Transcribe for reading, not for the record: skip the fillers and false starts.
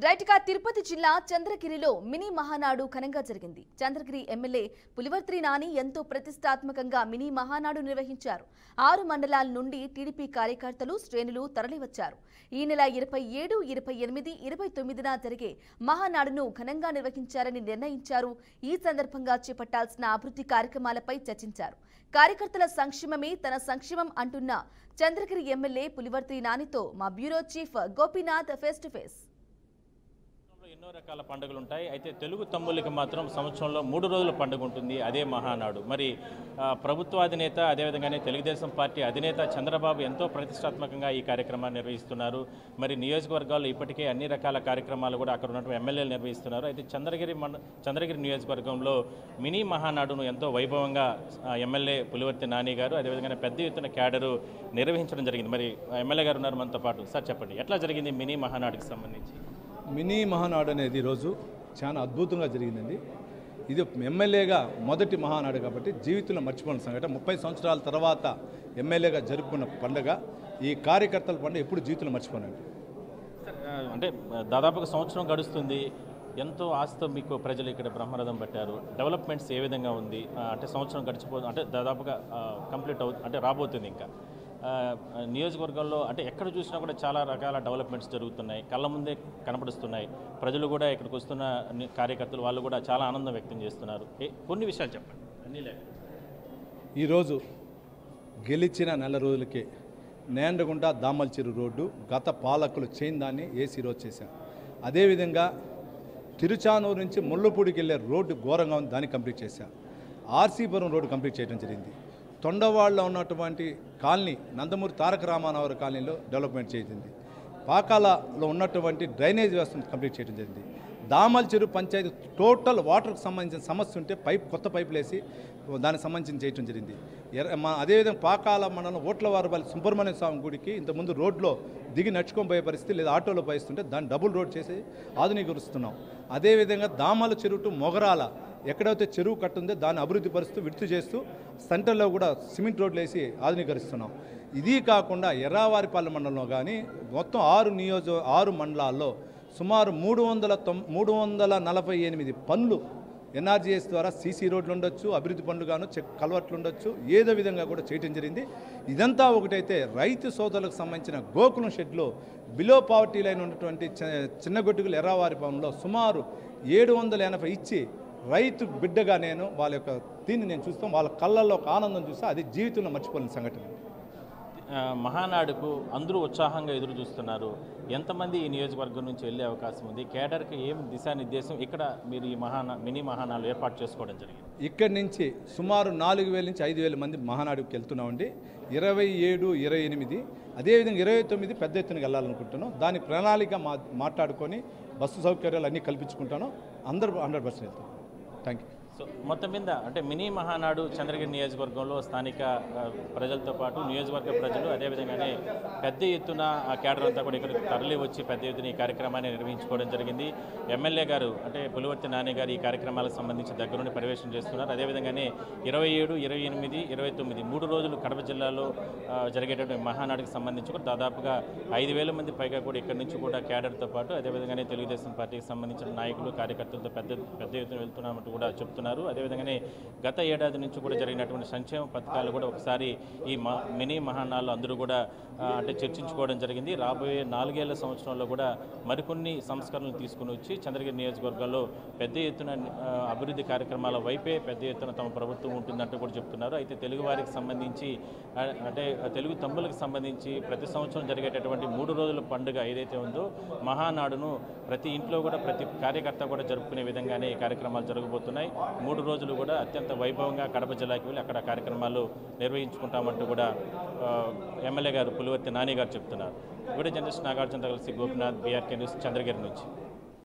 రైట్గా తిరుపతి జిల్లా చంద్రగిరిలో మినీ మహానాడు ఘనంగా జరిగింది. చంద్రగిరి ఎమ్మెల్యే పులివర్తి నాని ఎంతో ప్రతిష్టాత్మకంగా మినీ మహానాడు నిర్వహించారు. 6 మండలాల నుండి టీడీపీ కార్యకర్తలు, శ్రేణులు తరలివచ్చారు. ఈ నెల 27, 28, 29న జరిగే మహానాడును ఘనంగా నిర్వహించారని నిర్ణయించారు. ఈ సందర్భంగా చేపట్టాల్సిన అభివృద్ధి కార్యక్రమాలపై చర్చించారు. కార్యకర్తల సంక్షేమమే తన సంక్షేమం అంటున్న చంద్రగిరి ఎమ్మెల్యే పులివర్తి నానితో మా bureau chief Gopinath face to face. ఎన్నో రకాల పండుగలు ఉంటాయి. అయితే తెలుగు తమ్ముళ్ళకి మాత్రం సంవత్సరంలో 3 రోజుల పండుగ ఉంటుంది. అదే మహానాడు. మరి ప్రభుత్వ అధినేత, అదేవిధంగానే తెలుగుదేశం పార్టీ అధినేత చంద్రబాబు ఎంతో ప్రతిష్టాత్మకంగా ఈ కార్యక్రమాన్ని నిర్వహిస్తున్నారు. మరి నియోజకవర్గాల్లో ఇప్పటికే అన్ని రకాల కార్యక్రమాలు కూడా అక్కడ ఉన్నటువంటి ఎమ్మెల్యేలు నిర్వహిస్తున్నారు. అయితే చంద్రగిరి నియోజకవర్గంలో మినీ మహానాడును ఎంతో వైభవంగా ఎమ్మెల్యే పులివర్తి నాని గారు, అదేవిధంగా పెద్ద ఎత్తున క్యాడరు నిర్వహించడం జరిగింది. మరి ఎమ్మెల్యే గారు ఉన్నారు మనతో పాటు. సార్ చెప్పండి, ఎట్లా జరిగింది మినీ మహానాడుకి సంబంధించి? మినీ మహానాడు అనేది ఈరోజు చాలా అద్భుతంగా జరిగిందండి. ఇది ఎమ్మెల్యేగా మొదటి మహానాడు కాబట్టి జీవితంలో మర్చిపోయిన సంఘటన. 30 సంవత్సరాల తర్వాత ఎమ్మెల్యేగా జరుపుకున్న పండుగ. ఈ కార్యకర్తల పండుగ ఎప్పుడు జీవితంలో మర్చిపోనండి. అంటే దాదాపుగా సంవత్సరం గడుస్తుంది. ఎంతో ఆశతో మీకు ప్రజలు ఇక్కడ బ్రహ్మరథం పట్టారు. డెవలప్మెంట్స్ ఏ విధంగా ఉంది? అంటే సంవత్సరం అంటే దాదాపుగా కంప్లీట్ అంటే రాబోతుంది. ఇంకా నియోజకవర్గంలో అంటే ఎక్కడ చూసినా కూడా చాలా రకాల డెవలప్మెంట్స్ జరుగుతున్నాయి, కళ్ళ ముందే కనపడుస్తున్నాయి. ప్రజలు కూడా ఇక్కడికి వస్తున్న కార్యకర్తలు వాళ్ళు కూడా చాలా ఆనందం వ్యక్తం చేస్తున్నారు. కొన్ని విషయాలు చెప్పండి. అన్నీ లేదు. ఈరోజు గెలిచిన నెల రోజులకే నేండగుంట దామల్చిరు రోడ్డు గత పాలకులు చేయని దాన్ని ఏసీ రోడ్ చేశారు. అదేవిధంగా తిరుచానూరు నుంచి ముళ్ళపూడికి వెళ్ళే రోడ్డు ఘోరంగా ఉంది, దాన్ని కంప్లీట్ చేశారు. ఆర్సీపురం రోడ్డు కంప్లీట్ చేయడం జరిగింది. తొండవాడలో ఉన్నటువంటి కాలనీ నందమూరి తారక రామారావు కాలనీలో డెవలప్మెంట్ చేసింది. పాకాలలో ఉన్నటువంటి డ్రైనేజ్ వ్యవస్థను కంప్లీట్ చేయడం జరిగింది. దామల్చెరు పంచాయతీ టోటల్ వాటర్కి సంబంధించిన సమస్య ఉంటే కొత్త పైపులు వేసి దానికి సంబంధించి చేయడం జరిగింది. అదేవిధంగా పాకాల మండలం ఓట్లవారిపల్లి సుబ్రహ్మణ్య స్వామి గుడికి ఇంతకుముందు రోడ్లో దిగి నడుచుకొని పోయే పరిస్థితి, లేదా ఆటోలో పోయిస్తుంటే దాన్ని డబుల్ రోడ్ చేసి ఆధునీకరిస్తున్నాం. అదేవిధంగా దామల చెరువు టు మొగరాల ఎక్కడైతే చెరువు కట్టుందో దాన్ని అభివృద్ధి పరుస్తూ విడుతు చేస్తూ సెంటర్లో కూడా సిమెంట్ రోడ్లు వేసి ఆధునీకరిస్తున్నాం. ఇది కాకుండా ఎర్రావారిపల్లి మండలంలో కానీ మొత్తం 6 మండలాల్లో సుమారు 348 పనులు ఎన్ఆర్జీఎస్ ద్వారా సీసీ రోడ్లు ఉండొచ్చు, అభివృద్ధి పనులు గాను కల్వర్ట్లు ఉండొచ్చు, ఏదో విధంగా కూడా చేయడం జరిగింది. ఇదంతా ఒకటైతే రైతు సోదరులకు సంబంధించిన గోకులం షెడ్లో బిలో పావర్టీ లైన్ ఉన్నటువంటి చిన్నగొట్టుకులు ఎర్రావారిపల్లిలో సుమారు 780 ఇచ్చి రైతు బిడ్డగా వాళ్ళ యొక్క దీన్ని నేను చూస్తాం. వాళ్ళ కళ్ళల్లో ఒక ఆనందం చూస్తే అది జీవితంలో మర్చిపోలేని సంఘటన. మహానాడుకు అందరూ ఉత్సాహంగా ఎదురు చూస్తున్నారు. ఎంతమంది ఈ నియోజకవర్గం నుంచి వెళ్ళే అవకాశం ఉంది? కేడర్కి ఏం దిశానిర్దేశం ఇక్కడ మీరు ఈ మినీ మహానాడు ఏర్పాటు చేసుకోవడం జరిగింది? ఇక్కడి నుంచి సుమారు 4000 నుంచి 5000 మంది మహానాడుకి వెళ్తున్నామండి. 27, 28 అదేవిధంగా 29 పెద్ద ఎత్తున వెళ్ళాలనుకుంటున్నాం. దాని ప్రణాళిక మాట్లాడుకొని బస్సు సౌకర్యాలు అన్నీ కల్పించుకుంటాను. అందరూ 100% వెళ్తాం. Thank you. సో మొత్తం మీద అంటే మినీ మహానాడు చంద్రగిరి నియోజకవర్గంలో స్థానిక ప్రజలతో పాటు నియోజకవర్గ ప్రజలు, అదేవిధంగానే పెద్ద ఎత్తున ఆ క్యాడర్ అంతా కూడా ఇక్కడికి తరలి వచ్చి పెద్ద ఎత్తున ఈ కార్యక్రమాన్ని నిర్వహించుకోవడం జరిగింది. ఎమ్మెల్యే గారు అంటే పులివర్తి నాని గారు ఈ కార్యక్రమాలకు సంబంధించి దగ్గరుండి పర్యవేక్షణ చేస్తున్నారు. అదేవిధంగానే 27, 28, 29 3 రోజులు కడప జిల్లాలో జరిగేటటువంటి మహానాడుకి సంబంధించి కూడా దాదాపుగా 5000 మంది పైగా కూడా ఇక్కడి నుంచి కూడా క్యాడర్తో పాటు అదేవిధంగానే తెలుగుదేశం పార్టీకి సంబంధించిన నాయకులు, కార్యకర్తలతో పెద్ద ఎత్తున వెళ్తున్నామంటూ కూడా చెప్తున్నారు. అదేవిధంగానే గత ఏడాది నుంచి కూడా జరిగినటువంటి సంక్షేమ పథకాలు కూడా ఒకసారి ఈ మినీ మహానాడులో అందరూ కూడా అంటే చర్చించుకోవడం జరిగింది. రాబోయే 4 ఏళ్ల సంవత్సరంలో కూడా మరికొన్ని సంస్కరణలు తీసుకుని వచ్చి చంద్రగిరి నియోజకవర్గంలో పెద్ద ఎత్తున అభివృద్ధి కార్యక్రమాల వైపే పెద్ద ఎత్తున తమ ప్రభుత్వం ఉంటుందంటూ కూడా చెప్తున్నారు. అయితే తెలుగు వారికి సంబంధించి అంటే తెలుగు తమ్ములకు సంబంధించి ప్రతి సంవత్సరం జరిగేటటువంటి 3 రోజుల పండుగ ఏదైతే ఉందో మహానాడును ప్రతి ఇంట్లో కూడా ప్రతి కార్యకర్త కూడా జరుపుకునే విధంగానే ఈ కార్యక్రమాలు జరగబోతున్నాయి. 3 రోజులు కూడా అత్యంత వైభవంగా కడప జిల్లాకి వెళ్ళి అక్కడ కార్యక్రమాలు నిర్వహించుకుంటామంటూ కూడా ఎమ్మెల్యే గారు పులివర్తి నాని గారు చెప్తున్నారు. వీడియో జర్నలిస్ట్ నాగార్జున కలిసి గోపినాథ్, బీఆర్కే న్యూస్, చంద్రగిరి నుంచి.